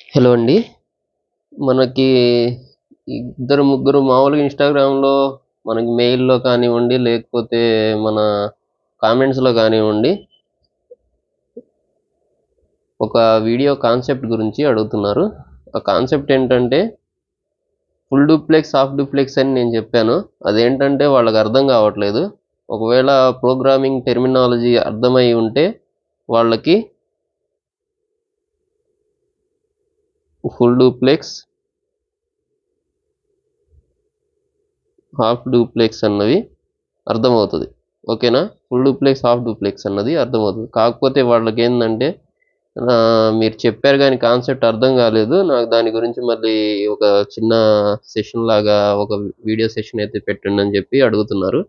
Hello అండి. మనకి ఇద్దరు ముగ్గురు మామూలుగా ఇన్‌స్టాగ్రామ్‌లో మనకి మెయిల్‌లో కానివ్వండి, లేకపోతే మన కామెంట్స్‌లో కానివ్వండి, ఒక వీడియో కాన్సెప్ట్ గురించి అడుగుతున్నారు. ఆ కాన్సెప్ట్ ఏంటంటే ఫుల్ డూప్లెక్స్, హాఫ్ డూప్లెక్స్ అని నేను చెప్పాను. అదేంటంటే వాళ్ళకి అర్థం కావట్లేదు. ఒకవేళ ప్రోగ్రామింగ్ టెర్మినాలజీ అర్థమై ఉంటే వాళ్ళకి ఫుల్ డూప్లెక్స్, హాఫ్ డూప్లెక్స్ అన్నవి అర్థమవుతుంది. ఓకేనా? ఫుల్ డూప్లెక్స్, హాఫ్ డూప్లెక్స్ అన్నది అర్థమవుతుంది. కాకపోతే వాళ్ళకి ఏంటంటే మీరు చెప్పారు కానీ కాన్సెప్ట్ అర్థం కాలేదు. నాకు దాని గురించి మళ్ళీ ఒక చిన్న సెషన్ లాగా ఒక వీడియో సెషన్ అయితే పెట్టండి అని చెప్పి అడుగుతున్నారు.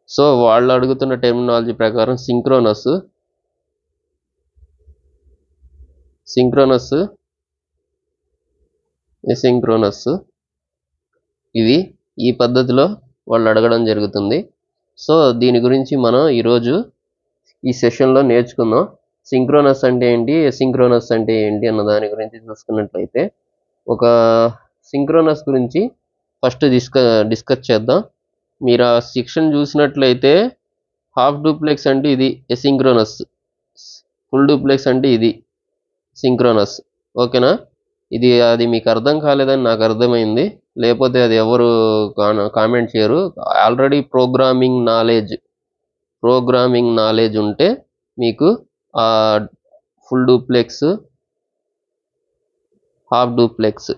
సో వాళ్ళు అడుగుతున్న టెర్మినాలజీ ప్రకారం సింక్రోనస్, ఎసింక్రోనస్ ఇది ఈ పద్ధతిలో వాళ్ళు అడగడం జరుగుతుంది. సో దీని గురించి మనం ఈరోజు ఈ సెషన్లో నేర్చుకుందాం. సింక్రోనస్ అంటే ఏంటి, ఎసింక్రోనస్ అంటే ఏంటి అన్న దాని గురించి చూసుకున్నట్లయితే ఒక సింక్రోనస్ గురించి ఫస్ట్ డిస్కస్ చేద్దాం. మీరు ఆ సెక్షన్ చూసినట్లయితే హాఫ్ డూప్లెక్స్ అంటే ఇది ఎసింక్రోనస్, ఫుల్ డూప్లెక్స్ అంటే ఇది సింక్రోనస్. ఓకేనా? అది మీకు అర్థం కాలేదని నాకు అర్థమైంది. లేకపోతే అది ఎవరు కామెంట్ చేయరు. ఆల్రెడీ ప్రోగ్రామింగ్ నాలెడ్జ్ ఉంటే మీకు ఆ ఫుల్ డూప్లెక్స్, హాఫ్ డూప్లెక్స్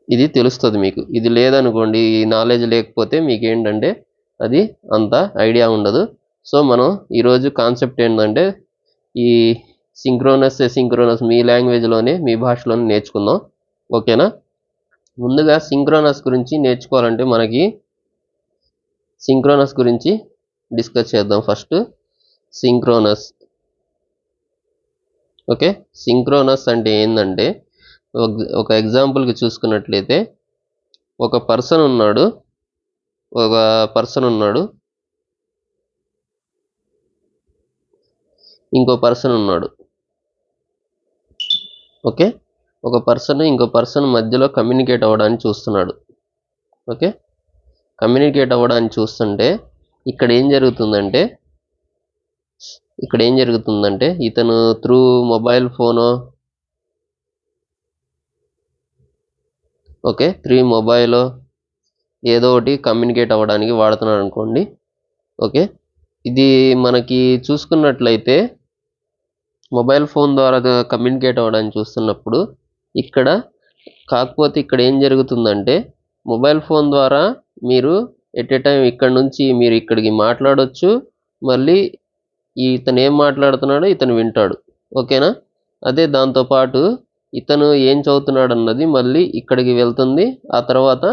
ఇది తెలుస్తుంది మీకు. ఇది లేదనుకోండి, ఈ నాలెడ్జ్ లేకపోతే మీకు ఏంటంటే అది అంత ఐడియా ఉండదు. సో మనం ఈరోజు కాన్సెప్ట్ ఏంటంటే ఈ సింక్రోనస్, ఎసింక్రోనస్ మీ లాంగ్వేజ్లోనే, మీ భాషలోనే నేర్చుకుందాం. ఓకేనా? ముందుగా సింక్రోనస్ గురించి నేర్చుకోవాలంటే మనకి సింక్రోనస్ గురించి డిస్కస్ చేద్దాం. First synchronous. ఓకే, సింక్రోనస్ అంటే ఏంటంటే ఒక ఎగ్జాంపుల్కి చూసుకున్నట్లయితే ఒక పర్సన్ ఉన్నాడు, ఇంకో పర్సన్ ఉన్నాడు. ఓకే, ఒక పర్సన్ ఇంకో పర్సన్ మధ్యలో కమ్యూనికేట్ అవ్వడానికి చూస్తున్నాడు. ఓకే, కమ్యూనికేట్ అవ్వడానికి చూస్తుంటే ఇక్కడ ఏం జరుగుతుందంటే ఇతను త్రూ మొబైల్ ఫోనో, ఓకే, త్రూ మొబైల్ ఏదో ఒకటి కమ్యూనికేట్ అవ్వడానికి వాడుతున్నాడు అనుకోండి. ఓకే, ఇది మనకి చూసుకున్నట్లయితే మొబైల్ ఫోన్ ద్వారా కమ్యూనికేట్ అవ్వడానికి చూస్తున్నప్పుడు కాకపోతే ఇక్కడ ఏం జరుగుతుందంటే మొబైల్ ఫోన్ ద్వారా మీరు ఎట్ ఏ టైం ఇక్కడ నుంచి మీరు ఇక్కడికి మాట్లాడొచ్చు, మళ్ళీ ఇతను ఏం మాట్లాడుతున్నాడో ఇతను వింటాడు. ఓకేనా? అదే దాంతోపాటు ఇతను ఏం చదువుతున్నాడు అన్నది మళ్ళీ ఇక్కడికి వెళ్తుంది. ఆ తర్వాత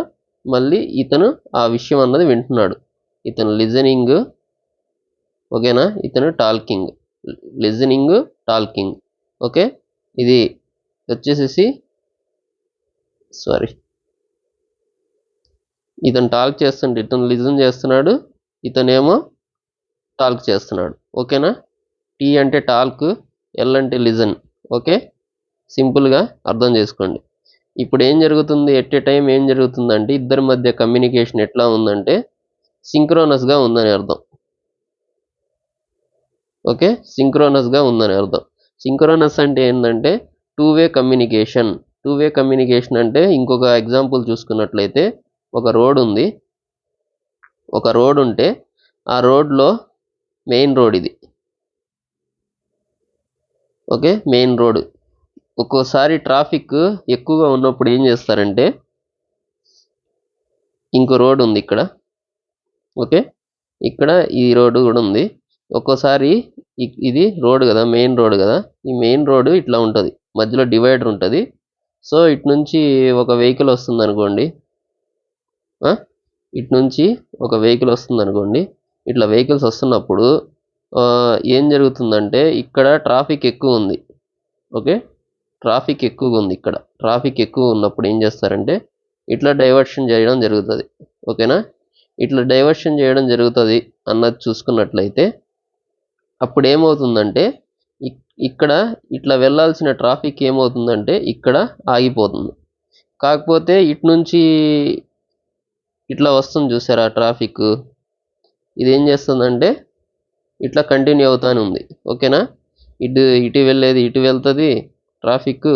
మళ్ళీ ఇతను ఆ విషయం అన్నది వింటున్నాడు. ఇతను లిజనింగ్, ఓకేనా, ఇతను టాకింగ్, ఓకే. ఇది వచ్చేసేసి ఇతను టాక్ చేస్తుంటే ఇతను లిజన్ చేస్తున్నాడు, ఇతనేమో టాక్ చేస్తున్నాడు. ఓకేనా? టీ అంటే టాక్, ఎల్ అంటే లిజన్. ఓకే, సింపుల్గా అర్థం చేసుకోండి. ఇప్పుడు ఏం జరుగుతుంది, ఎట్ ఏ టైం ఏం జరుగుతుందంటే ఇద్దరి మధ్య కమ్యూనికేషన్ ఎట్లా ఉందంటే సింక్రోనస్గా ఉందని అర్థం. ఓకే, సింక్రోనస్గా ఉందని అర్థం. సింక్రోనస్ అంటే ఏంటంటే టూ వే కమ్యూనికేషన్ అంటే ఇంకొక ఎగ్జాంపుల్ చూసుకున్నట్లయితే ఒక రోడ్ ఉంటే ఆ రోడ్లో మెయిన్ రోడ్ ఇది. ఓకే, మెయిన్ రోడ్ ఒక్కోసారి ట్రాఫిక్ ఎక్కువగా ఉన్నప్పుడు ఏం చేస్తారంటే ఇంకో రోడ్ ఉంది ఇక్కడ. ఓకే, ఇక్కడ ఈ రోడ్డు కూడా ఉంది. ఒక్కోసారి ఇది రోడ్ కదా, మెయిన్ రోడ్ కదా, ఈ మెయిన్ రోడ్ ఇట్లా ఉంటుంది, మధ్యలో డివైడర్ ఉంటుంది. సో ఇటు నుంచి ఒక వెహికల్ వస్తుంది అనుకోండి, ఇట్లా వెహికల్స్ వస్తున్నప్పుడు ఏం జరుగుతుందంటే ఇక్కడ ట్రాఫిక్ ఎక్కువ ఉంది. ఓకే, ట్రాఫిక్ ఎక్కువ ఉన్నప్పుడు ఏం చేస్తారంటే ఇట్లా డైవర్షన్ చేయడం జరుగుతుంది. ఓకేనా? ఇట్లా డైవర్షన్ చేయడం జరుగుతుంది అన్నది చూసుకున్నట్లయితే అప్పుడు ఏమవుతుందంటే ఇక్కడ ఇట్లా వెళ్ళాల్సిన ట్రాఫిక్ ఏమవుతుందంటే ఇక్కడ ఆగిపోతుంది. కాకపోతే ఇటు నుంచి ఇట్లా వస్తుంది చూసారా ట్రాఫిక్, ఇది ఏం చేస్తుందంటే ఇట్లా కంటిన్యూ అవుతానే ఉంది. ఓకేనా, ఇటు వెళ్ళేది ఇటు వెళ్తుంది ట్రాఫిక్.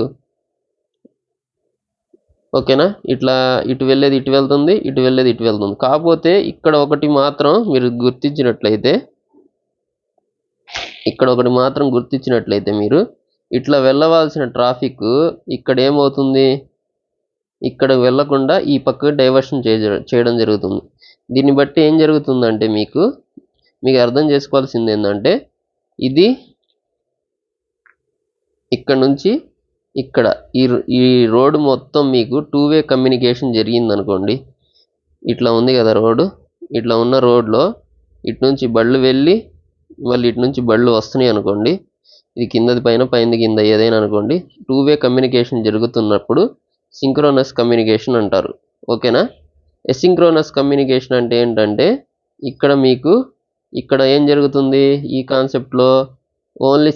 ఓకేనా, ఇట్లా ఇటు వెళ్ళేది ఇటు వెళ్తుంది, ఇటు వెళ్ళేది ఇటు వెళ్తుంది. కాకపోతే ఇక్కడ ఒకటి మాత్రం మీరు గుర్తించినట్లయితే, మీరు ఇట్లా వెళ్ళవలసిన ట్రాఫిక్ ఇక్కడ ఏమవుతుంది, ఇక్కడ వెళ్ళకుండా ఈ పక్క డైవర్షన్ చేయడం జరుగుతుంది. దీన్ని బట్టి ఏం జరుగుతుందంటే మీకు అర్థం చేసుకోవాల్సింది ఏంటంటే, ఇది ఇక్కడ నుంచి ఇక్కడ ఈ రోడ్డు మొత్తం మీకు 2-వే కమ్యూనికేషన్ జరిగింది అనుకోండి. ఇట్లా ఉంది కదా రోడ్డు, ఇట్లా ఉన్న రోడ్లో ఇటు నుంచి బళ్ళు వెళ్ళి మళ్ళీ ఇటు నుంచి బళ్ళు వస్తున్నాయి అనుకోండి. ఇది కిందది పైన, పైనది కింద, ఏదైనా అనుకోండి. 2-వే కమ్యూనికేషన్ జరుగుతున్నప్పుడు సింక్రోనస్ కమ్యూనికేషన్ అంటారు. ఓకేనా. ఎసింక్రోనస్ కమ్యూనికేషన్ అంటే ఏంటంటే, ఇక్కడ మీకు ఇక్కడ ఏం జరుగుతుంది ఈ కాన్సెప్ట్లో, ఓన్లీ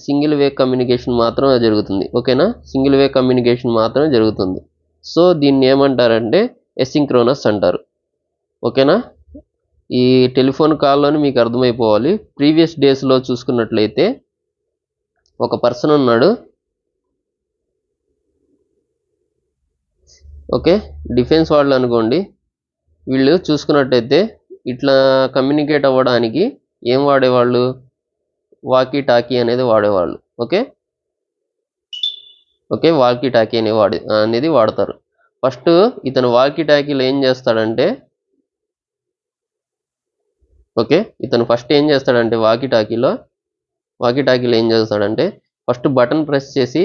సింగిల్ వే కమ్యూనికేషన్ మాత్రమే జరుగుతుంది. ఓకేనా, సింగిల్ వే కమ్యూనికేషన్ మాత్రమే జరుగుతుంది. సో దీన్ని ఏమంటారంటే ఎసింక్రోనస్ అంటారు. ఓకేనా, ఈ టెలిఫోన్ కాల్లోని మీకు అర్థమైపోవాలి. ప్రీవియస్ డేస్లో చూసుకున్నట్లయితే ఒక పర్సన్ ఉన్నాడు. ఓకే, డిఫెన్స్ వాళ్ళు అనుకోండి. వీళ్ళు చూసుకున్నట్టయితే ఇట్లా కమ్యూనికేట్ అవ్వడానికి ఏం వాడేవాళ్ళు, వాకీ టాకీ అనేది వాడేవాళ్ళు. ఓకే, వాకీ టాకీ అనేది వాడతారు. ఫస్ట్ ఇతను వాకీ టాకీలో ఏం చేస్తాడంటే, వాకీ టాకీలో ఏం చేస్తాడంటే ఫస్ట్ బటన్ ప్రెస్ చేసి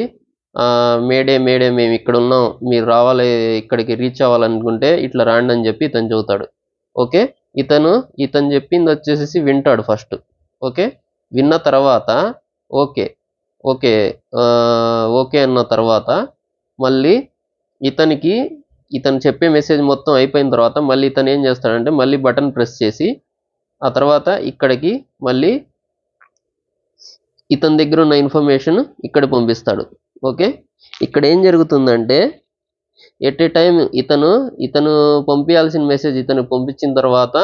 మేడే మేము ఇక్కడ ఉన్నాం, మీరు రావాలి, ఇక్కడికి రీచ్ అవ్వాలనుకుంటే ఇట్లా రాండి అని చెప్పి ఇతను చెబుతాడు. ఓకే, ఇతను చెప్పింది వచ్చేసి వింటాడు ఫస్ట్. ఓకే, విన్న తర్వాత ఓకే అన్న తర్వాత మళ్ళీ ఇతను చెప్పే మెసేజ్ మొత్తం అయిపోయిన తర్వాత మళ్ళీ ఇతను ఏం చేస్తాడంటే మళ్ళీ బటన్ ప్రెస్ చేసి ఆ తర్వాత ఇక్కడికి మళ్ళీ ఇతని దగ్గర ఉన్న ఇన్ఫర్మేషన్ ఇక్కడ పంపిస్తాడు. ఓకే, ఇక్కడ ఏం జరుగుతుందంటే ఎట్ ఏ టైం ఇతను పంపించాల్సిన మెసేజ్ ఇతను పంపించిన తర్వాత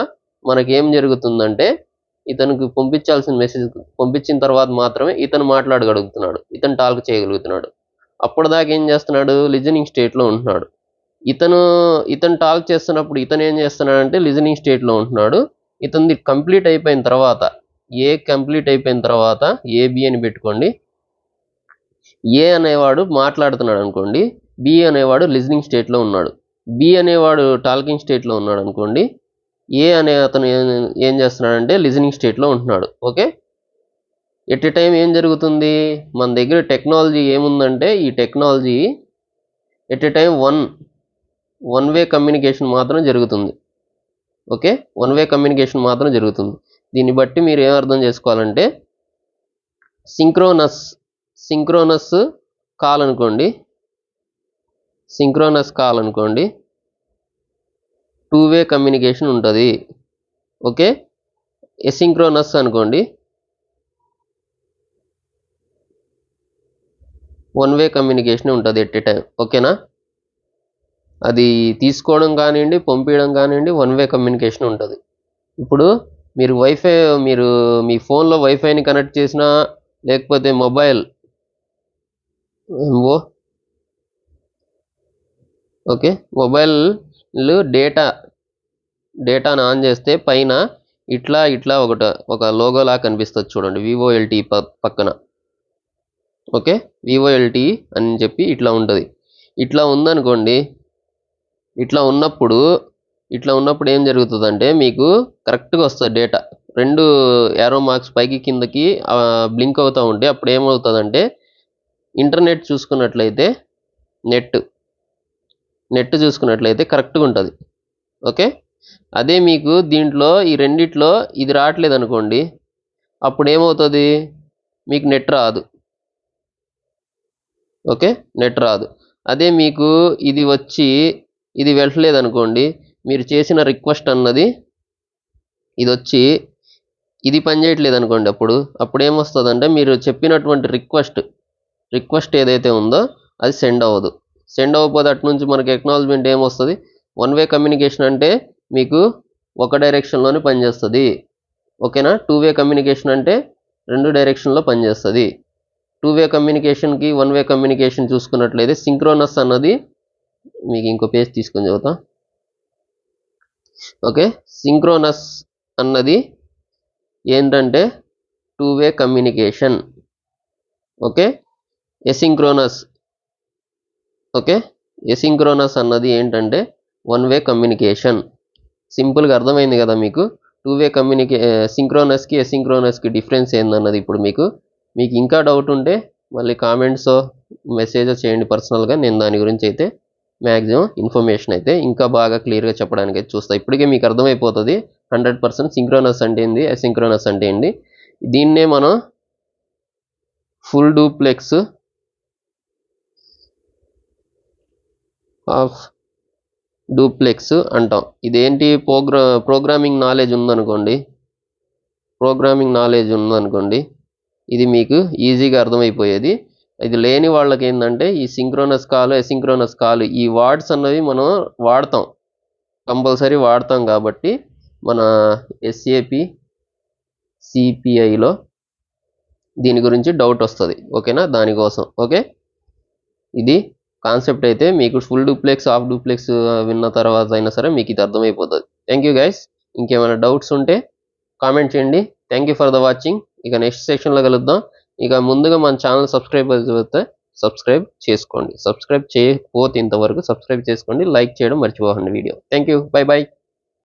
మనకేం జరుగుతుందంటే, ఇతనికి పంపించాల్సిన మెసేజ్ పంపించిన తర్వాత మాత్రమే ఇతను మాట్లాడగలుగుతున్నాడు, ఇతను టాక్ చేయగలుగుతున్నాడు. అప్పటిదాకా ఏం చేస్తున్నాడు, లిజనింగ్ స్టేట్లో ఉంటున్నాడు. ఇతను టాక్ చేస్తున్నప్పుడు ఇతను ఏం చేస్తున్నాడంటే లిజనింగ్ స్టేట్లో ఉంటున్నాడు. ఇతనిది కంప్లీట్ అయిపోయిన తర్వాత ఏబి అని పెట్టుకోండి. ఏ అనేవాడు మాట్లాడుతున్నాడు అనుకోండి, బి అనేవాడు లిజనింగ్ స్టేట్లో ఉన్నాడు, బి అనేవాడు టాకింగ్ స్టేట్లో ఉన్నాడు అనుకోండి, ఏ అనే అతను ఏం చేస్తున్నాడంటే లిజనింగ్ స్టేట్లో ఉంటున్నాడు. ఓకే, ఎట్ ఏ టైం ఏం జరుగుతుంది, మన దగ్గర టెక్నాలజీ ఏముందంటే, ఈ technology at a time one way communication మాత్రం జరుగుతుంది. ఓకే, వన్ వే కమ్యూనికేషన్ మాత్రం జరుగుతుంది. దీన్ని బట్టి మీరు ఏం అర్థం చేసుకోవాలంటే, సింక్రోనస్ కాల్ అనుకోండి, 2-వే కమ్యూనికేషన్ ఉంటుంది. ఓకే, ఎసింక్రోనస్ అనుకోండి, 1-వే కమ్యూనికేషన్ ఉంటుంది ఎట్ ఏ టైం. ఓకేనా, అది తీసుకోవడం కానివ్వండి, పంపించడం కానివ్వండి, 1-వే కమ్యూనికేషన్ ఉంటుంది. ఇప్పుడు మీరు మీ ఫోన్లో వైఫైని కనెక్ట్ చేసినా, లేకపోతే మొబైల్ డేటాను ఆన్ చేస్తే పైన ఇట్లా ఒక లోగోలా కనిపిస్తుంది చూడండి, VoLT పక్కన. ఓకే, VoLT అని చెప్పి ఇట్లా ఉంటుంది. ఇట్లా ఉందనుకోండి, ఇట్లా ఉన్నప్పుడు ఏం జరుగుతుందంటే మీకు కరెక్ట్గా వస్తుంది డేటా. 2 యారో మార్క్స్ పైకి కిందకి బ్లింక్ అవుతూ ఉంటే అప్పుడు ఏమవుతుందంటే, ఇంటర్నెట్ చూసుకున్నట్లయితే నెట్ చూసుకున్నట్లయితే కరెక్ట్గా ఉంటుంది. ఓకే, అదే మీకు దీంట్లో ఈ రెండిట్లో ఇది రావట్లేదు అనుకోండి, అప్పుడు ఏమవుతుంది, మీకు నెట్ రాదు. ఓకే, నెట్ రాదు. అదే మీకు ఇది వెళ్ళలేదు అనుకోండి, మీరు చేసిన రిక్వెస్ట్ అన్నది ఇది వచ్చి ఇది పని చేయట్లేదు అనుకోండి, అప్పుడు ఏమొస్తుందంటే మీరు చెప్పినటువంటి రిక్వెస్ట్ ఏదైతే ఉందో అది సెండ్ అవ్వదు. సెండ్ అవ్వకపోతే అటు నుంచి మనకి ఎక్నాలజ్మెంట్ ఏమొస్తుంది, వన్ వే కమ్యూనికేషన్ అంటే మీకు ఒక డైరెక్షన్లోనే పనిచేస్తుంది. ఓకేనా? 2 వే కమ్యూనికేషన్ అంటే 2 డైరెక్షన్లో పనిచేస్తుంది. 2 వే కమ్యూనికేషన్కి 1 వే కమ్యూనికేషన్ చూసుకున్నట్లయితే సింక్రోనస్ అన్నది మీకు ఇంకో పేజ్ తీసుకొని చదువుతా. ఓకే, సింక్రోనస్ అన్నది ఏంటంటే 2 వే కమ్యూనికేషన్. ఓకే, ఎసింక్రోనస్ అన్నది ఏంటంటే 1 వే కమ్యూనికేషన్. సింపుల్గా అర్థమైంది కదా మీకు? 2 వే సింక్రోనస్కి ఎసింక్రోనస్కి డిఫరెన్స్ ఏందన్నది. ఇప్పుడు మీకు ఇంకా డౌట్ ఉంటే మళ్ళీ కామెంట్స్ మెసేజ్ చేయండి పర్సనల్గా. నేను దాని గురించి అయితే మ్యాక్సిమం ఇన్ఫర్మేషన్ అయితే ఇంకా బాగా క్లియర్గా చెప్పడానికి అయితే చూస్తాను. ఇప్పటికే మీకు అర్థమైపోతుంది 100% సింక్రోనస్ అంటే ఏంది, ఎసింక్రోనస్ అంటే ఏంటి. దీన్నే మనం ఫుల్ డూప్లెక్స్ ఆఫ్ డూప్లెక్స్ అంటాం. ఇదేంటి, ప్రోగ్రామింగ్ నాలెడ్జ్ ఉందనుకోండి, ఇది మీకు ఈజీగా అర్థమైపోయేది. ఇది లేని వాళ్ళకి ఏంటంటే ఈ సింక్రోనస్ కాల్, ఎసింక్రోనస్ కాల్, ఈ వర్డ్స్ అన్నవి మనం కంపల్సరీ వాడతాం కాబట్టి మన SAP CPIలో దీని గురించి డౌట్ వస్తుంది. ఓకేనా? దానికోసం. ఓకే, ఇది కాన్సెప్ట్ అయితే మీకు ఫుల్ డూప్లెక్స్, హాఫ్ డూప్లెక్స్ విన్న తర్వాత అయినా సరే మీకు ఇది అర్థమైపోతుంది. Thank you guys. ఇంకేమైనా డౌట్స్ ఉంటే కామెంట్ చేయండి. Thank you for the watching. ఇక నెక్స్ట్ సెక్షన్లో కలుద్దాం. ఇక ముందుగా మన ఛానల్ సబ్స్క్రైబ్ చేసుకోండి. సబ్స్క్రైబ్ చేయకపోతే ఇంతవరకు సబ్స్క్రైబ్ చేసుకోండి. లైక్ చేయడం మర్చిపోకండి వీడియో. Thank you. బై.